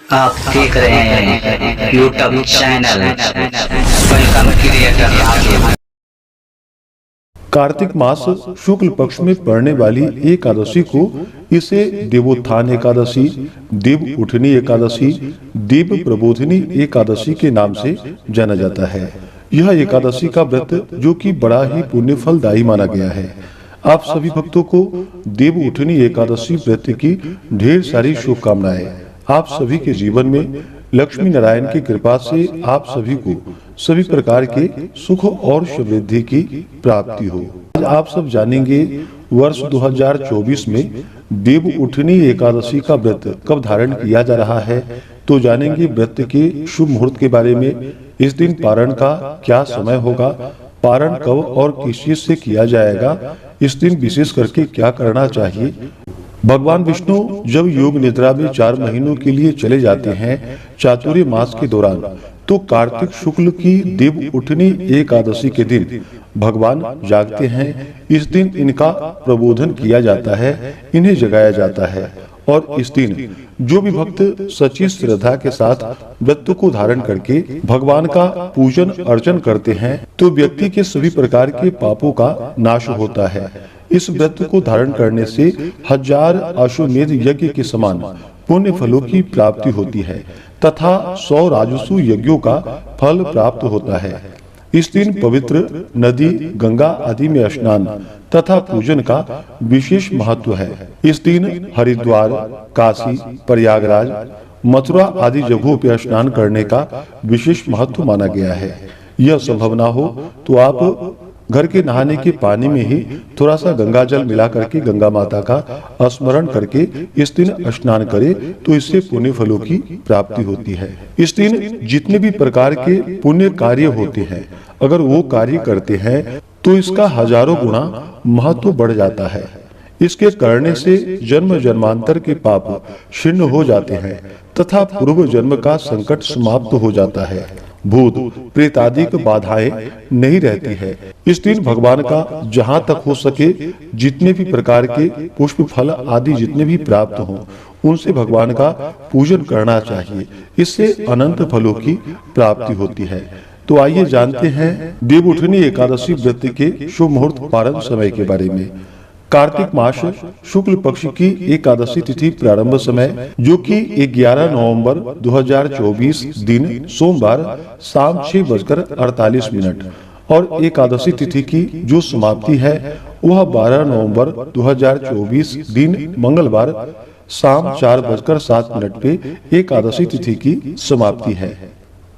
आप देख रहे हैं YouTube channel welcome creator Raju. कार्तिक मास शुक्ल पक्ष में पड़ने वाली एकादशी को इसे देवोत्थान एकादशी, देव उठनी एकादशी, देव प्रबोधिनी एकादशी के नाम से जाना जाता है। यह एकादशी का व्रत जो कि बड़ा ही पुण्य फलदायी माना गया है। आप सभी भक्तों को देव उठनी एकादशी व्रत की ढेर सारी शुभकामनाएं। आप सभी के जीवन में लक्ष्मी नारायण की कृपा से आप सभी को सभी प्रकार के सुख और समृद्धि की प्राप्ति हो। आज आप सब जानेंगे वर्ष 2024 में देव उठनी एकादशी का व्रत कब धारण किया जा रहा है। तो जानेंगे व्रत के शुभ मुहूर्त के बारे में। इस दिन पारण का क्या समय होगा, पारण कब और किस चीज से किया जाएगा, इस दिन विशेष करके क्या करना चाहिए। भगवान विष्णु जब योग निद्रा में 4 महीनों के लिए चले जाते हैं चातुर्य मास के दौरान, तो कार्तिक शुक्ल की देव उठनी एकादशी के दिन भगवान जागते हैं। इस दिन इनका प्रबोधन किया जाता है, इन्हें जगाया जाता है। और इस दिन जो भी भक्त सच्ची श्रद्धा के साथ व्रत को धारण करके भगवान का पूजन अर्चन करते हैं, तो व्यक्ति के सभी प्रकार के पापों का नाश होता है। इस व्रत को धारण करने से 1000 अश्वमेध यज्ञ के समान पुण्य फलों की प्राप्ति होती है तथा 100 राजसु यज्ञों का फल प्राप्त होता है। इस दिन पवित्र नदी गंगा आदि में स्नान तथा पूजन का विशेष महत्व है। इस दिन हरिद्वार, काशी, प्रयागराज, मथुरा आदि जगहों पर स्नान करने का विशेष महत्व माना गया है। यह संभव ना हो तो आप घर के नहाने के पानी में ही थोड़ा सा गंगा जल मिला करके गंगा माता का स्मरण करके इस दिन स्नान करें, तो इससे पुण्य फलों की प्राप्ति होती है। इस दिन जितने भी प्रकार के पुण्य कार्य होते हैं, अगर वो कार्य करते हैं तो इसका हजारों गुना महत्व बढ़ जाता है। इसके करने से जन्म जन्मांतर के पाप क्षीण हो जाते हैं तथा पूर्व जन्म का संकट समाप्त हो जाता है। भूत प्रेत आदि की बाधाएं नहीं रहती है। इस दिन भगवान का जहाँ तक हो सके जितने भी प्रकार के पुष्प फल आदि जितने भी प्राप्त हों, उनसे भगवान का पूजन करना चाहिए। इससे अनंत फलों की प्राप्ति होती है। तो आइए जानते हैं देव उठनी एकादशी व्रत के शुभ मुहूर्त पारण समय के बारे में। कार्तिक मास शुक्ल पक्ष की एकादशी तिथि प्रारंभ समय जो कि 11 नवंबर 2024 दिन सोमवार शाम 6:48 और एकादशी तिथि की जो समाप्ति है वह 12 नवंबर 2024 दिन मंगलवार शाम 4:07 पे एकादशी तिथि की समाप्ति है।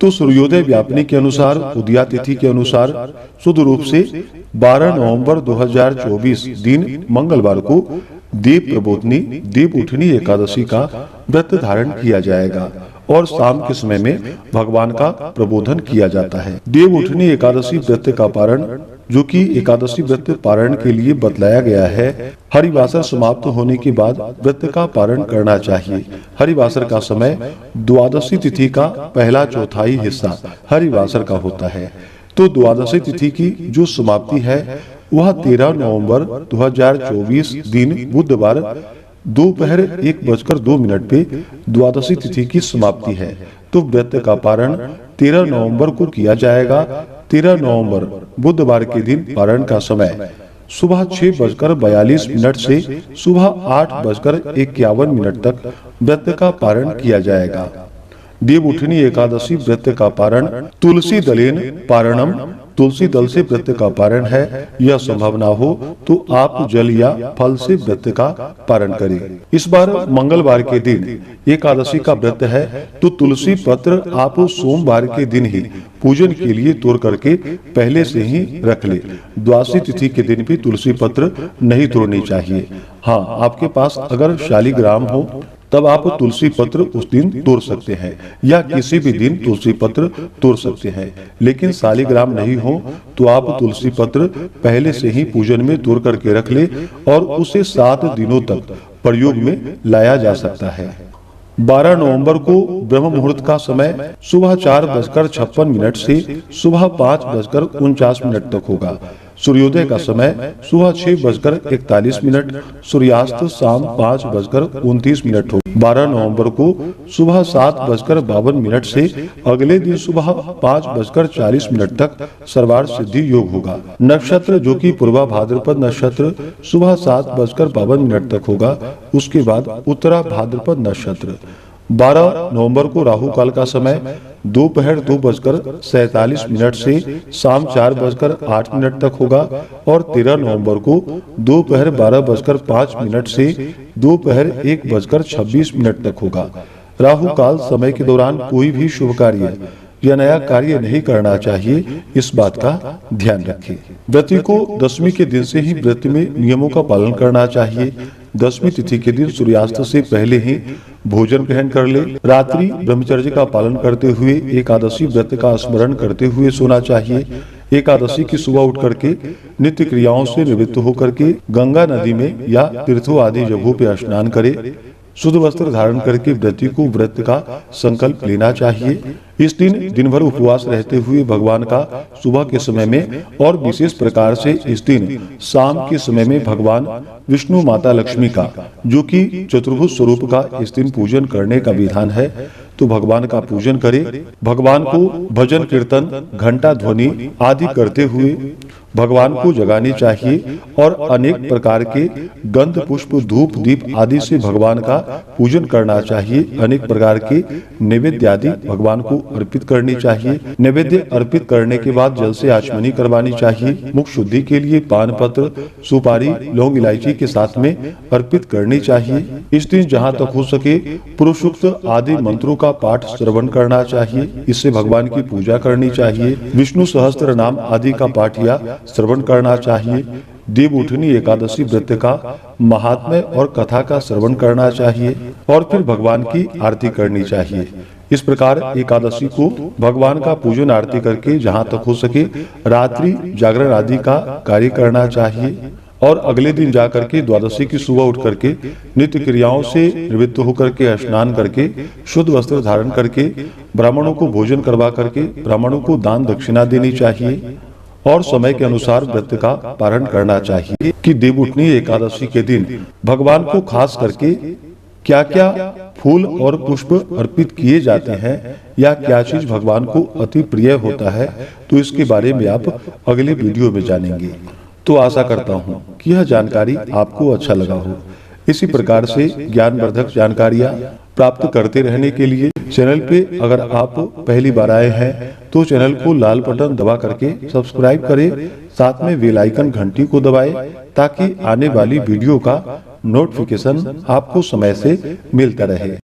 तो सूर्योदय व्यापनी के अनुसार उदया तिथि के अनुसार शुद्ध रूप से 12 नवंबर 2024 दिन मंगलवार को देव प्रबोधनी देव उठनी एकादशी का व्रत धारण किया जाएगा और शाम के समय में भगवान का प्रबोधन किया जाता है। देव उठनी एकादशी व्रत का पारण जो कि एकादशी व्रत पारण के लिए बतलाया गया है, हरिवासर समाप्त होने के बाद व्रत का पारण करना चाहिए। हरिवासर का समय द्वादशी तिथि का पहला चौथाई हिस्सा हरिवासर का होता है। तो द्वादशी तिथि की जो समाप्ति है वह 13 नवंबर 2024 दिन बुधवार दोपहर 1:02 पे द्वादशी तिथि की समाप्ति है। तो व्रत का पारण 13 नवंबर को किया जाएगा। 13 नवंबर बुधवार के दिन पारण का समय सुबह 6:42 से सुबह 8:51 तक व्रत का पारण किया जाएगा। देव उठनी एकादशी व्रत का पारण तुलसी दलेन पारणम, तुलसी दल से व्रत का पारण है। यह संभव ना हो तो आप जल या फल से व्रत का पारण करें। इस बार मंगलवार के दिन एकादशी का व्रत है, तो तुलसी पत्र आप सोमवार के दिन ही पूजन के लिए तोड़ करके पहले से ही रख ले। द्वादशी तिथि के दिन भी तुलसी पत्र नहीं तोड़नी चाहिए। हाँ, आपके पास अगर शालिग्राम हो तब आप तुलसी पत्र उस दिन तोड़ सकते हैं या किसी भी दिन तुलसी पत्र तोड़ सकते हैं। लेकिन शालिग्राम नहीं हो तो आप तुलसी पत्र पहले से ही पूजन में तोड़ करके रख ले और उसे 7 दिनों तक प्रयोग में लाया जा सकता है। 12 नवंबर को ब्रह्म मुहूर्त का समय सुबह 4:56 से सुबह 5:49 तक होगा। सूर्योदय का समय सुबह 6:41, सूर्यास्त शाम 5:29 हो। 12 नवंबर को सुबह 7:52 से अगले दिन सुबह 5:40 तक सर्वार सिद्धि योग होगा। नक्षत्र जो कि पूर्वा भाद्रपद नक्षत्र सुबह 7:52 तक होगा। उसके बाद उत्तरा भाद्रपद नक्षत्र। 12 नवंबर को राहु काल का समय दोपहर 2:47 से शाम 4:08 तक होगा और 13 नवंबर को दोपहर 12:05 से दोपहर 1:26 तक होगा। राहु काल समय के दौरान कोई भी शुभ कार्य या नया कार्य नहीं करना चाहिए, इस बात का ध्यान रखें। व्रती को दशमी के दिन से ही व्रत में नियमों का पालन करना चाहिए। दशमी तिथि के दिन सूर्यास्त से पहले ही भोजन ग्रहण कर ले। रात्रि ब्रह्मचर्य का पालन करते हुए एकादशी व्रत का स्मरण करते हुए सोना चाहिए। एकादशी की सुबह उठ करके नित्य क्रियाओं से निवृत्त होकर के गंगा नदी में या तीर्थों आदि जगहों पर स्नान करे। शुद्ध वस्त्र धारण करके व्रती को व्रत का संकल्प लेना चाहिए। इस दिन भर उपवास रहते हुए भगवान का सुबह के समय में और विशेष प्रकार से इस दिन शाम के समय में भगवान विष्णु माता लक्ष्मी का, जो कि चतुर्भुज स्वरूप का, इस दिन पूजन करने का विधान है। तो भगवान का पूजन करे। भगवान को भजन कीर्तन घंटा ध्वनि आदि करते हुए भगवान को जगानी चाहिए और अनेक प्रकार के गंध पुष्प धूप दीप आदि से भगवान का पूजन करना चाहिए। अनेक प्रकार के नैवेद्य आदि भगवान को अर्पित करनी चाहिए। नैवेद्य अर्पित करने के बाद जल से आचमनी करवानी चाहिए। मुख शुद्धि के लिए पान पत्र, सुपारी, लौंग, इलायची के साथ में अर्पित करनी चाहिए। इस दिन जहाँ तक हो सके पुरुषोक्त आदि मंत्रों का पाठ श्रवण करना चाहिए। इससे भगवान की पूजा करनी चाहिए। विष्णु सहस्त्र नाम आदि का पाठ या श्रवण करना चाहिए। देव उठनी एकादशी व्रत का महात्म्य और कथा का श्रवण करना चाहिए और फिर भगवान की आरती करनी चाहिए। इस प्रकार एकादशी को भगवान का पूजन आरती करके जहाँ तक हो सके रात्रि जागरण आदि का कार्य करना चाहिए और अगले दिन जाकर के द्वादशी की सुबह उठ करके नित्य क्रियाओं से निवृत्त होकर के स्नान करके शुद्ध वस्त्र धारण करके ब्राह्मणों को भोजन करवा करके ब्राह्मणों को दान दक्षिणा देनी चाहिए और समय के अनुसार व्रत का पारण करना चाहिए। कि देवउठनी एकादशी के दिन भगवान को खास करके क्या क्या फूल और पुष्प अर्पित किए जाते हैं या क्या चीज भगवान को अति प्रिय होता है, तो इसके बारे में आप अगले वीडियो में जानेंगे। तो आशा करता हूँ कि यह जानकारी आपको अच्छा लगा हो। इसी प्रकार से ज्ञानवर्धक जानकारियाँ प्राप्त करते रहने के लिए चैनल पे अगर आप पहली बार आए हैं तो चैनल को लाल बटन दबा करके सब्सक्राइब करें, साथ में बेल आइकन घंटी को दबाएं ताकि आने वाली वीडियो का नोटिफिकेशन आपको समय से मिलता रहे।